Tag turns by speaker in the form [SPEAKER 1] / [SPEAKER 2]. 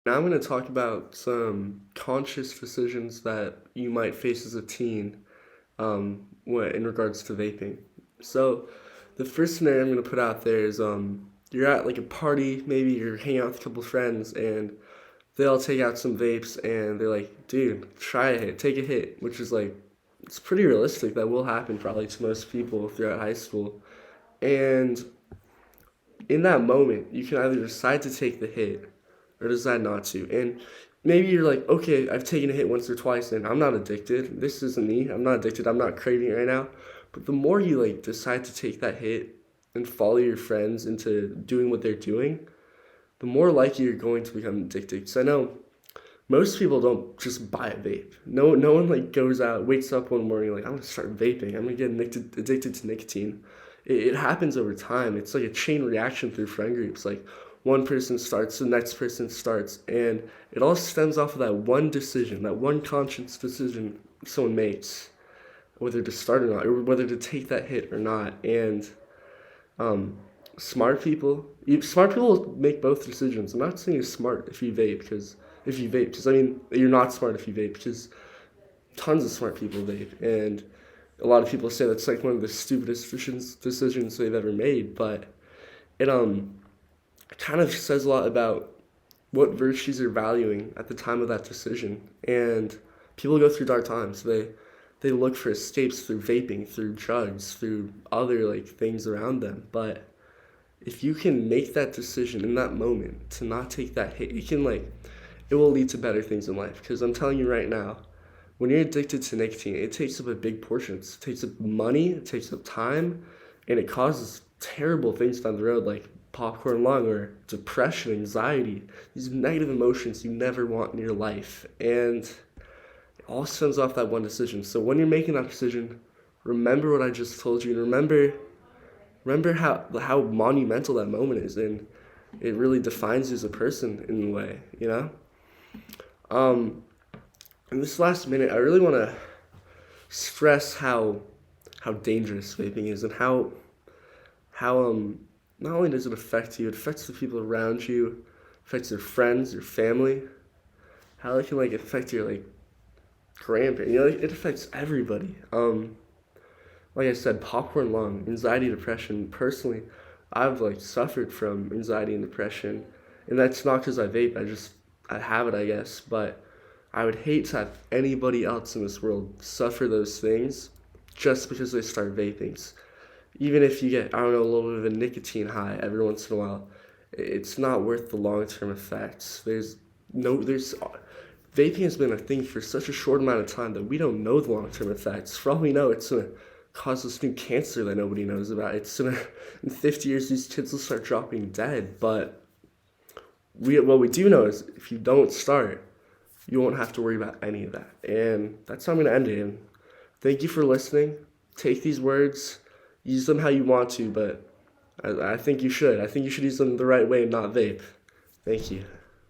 [SPEAKER 1] Now I'm going to talk about some conscious decisions that you might face as a teen in regards to vaping. So, the first scenario I'm going to put out there is you're at like a party, maybe you're hanging out with a couple friends, and they all take out some vapes, and they're like, dude, try a hit, take a hit, which is like, it's pretty realistic. That will happen probably to most people throughout high school. And in that moment, you can either decide to take the hit or decide not to. And maybe you're like, okay, I've taken a hit once or twice and I'm not addicted. This isn't me. I'm not addicted. I'm not craving it right now. But the more you like decide to take that hit and follow your friends into doing what they're doing, the more likely you're going to become addicted. Because I know most people don't just buy a vape. No one like goes out, wakes up one morning like I'm gonna start vaping. I'm gonna get addicted to nicotine. It happens over time. It's like a chain reaction through friend groups. Like one person starts, the next person starts, and it all stems off of that one decision, that one conscious decision someone makes, whether to start or not, or whether to take that hit or not. And um, smart people make both decisions. I'm not saying you're smart if you vape, because I mean you're not smart if you vape, because tons of smart people vape, and a lot of people say that's like one of the stupidest decisions they've ever made. But it kind of says a lot about what virtues you're valuing at the time of that decision. And people go through dark times. They look for escapes through vaping, through drugs, through other like things around them. But if you can make that decision in that moment to not take that hit, it will lead to better things in life. Because I'm telling you right now, when you're addicted to nicotine, it takes up a big portion. It takes up money, it takes up time, and it causes terrible things down the road like popcorn lung or depression, anxiety, these negative emotions you never want in your life. And it all stems off that one decision. So when you're making that decision, remember what I just told you, and remember how monumental that moment is, and it really defines you as a person in a way, you know? Um, in this last minute, I really want to stress how dangerous vaping is, and how not only does it affect you, it affects the people around you, affects your friends, your family, how it can like affect your like grandparents. You know, it affects everybody. Like I said, popcorn lung, anxiety, depression. Personally, I've like suffered from anxiety and depression, and that's not because I vape. I have it, I guess. But I would hate to have anybody else in this world suffer those things just because they start vaping. Even if you get, I don't know, a little bit of a nicotine high every once in a while, it's not worth the long term effects. There's vaping has been a thing for such a short amount of time that we don't know the long term effects. For all we know, it's gonna cause this new cancer that nobody knows about. In 50 years, these kids will start dropping dead. But what we do know is if you don't start, you won't have to worry about any of that. And that's how I'm gonna end it. And thank you for listening. Take these words, use them how you want to, but I think you should. I think you should use them the right way and not vape. Thank you.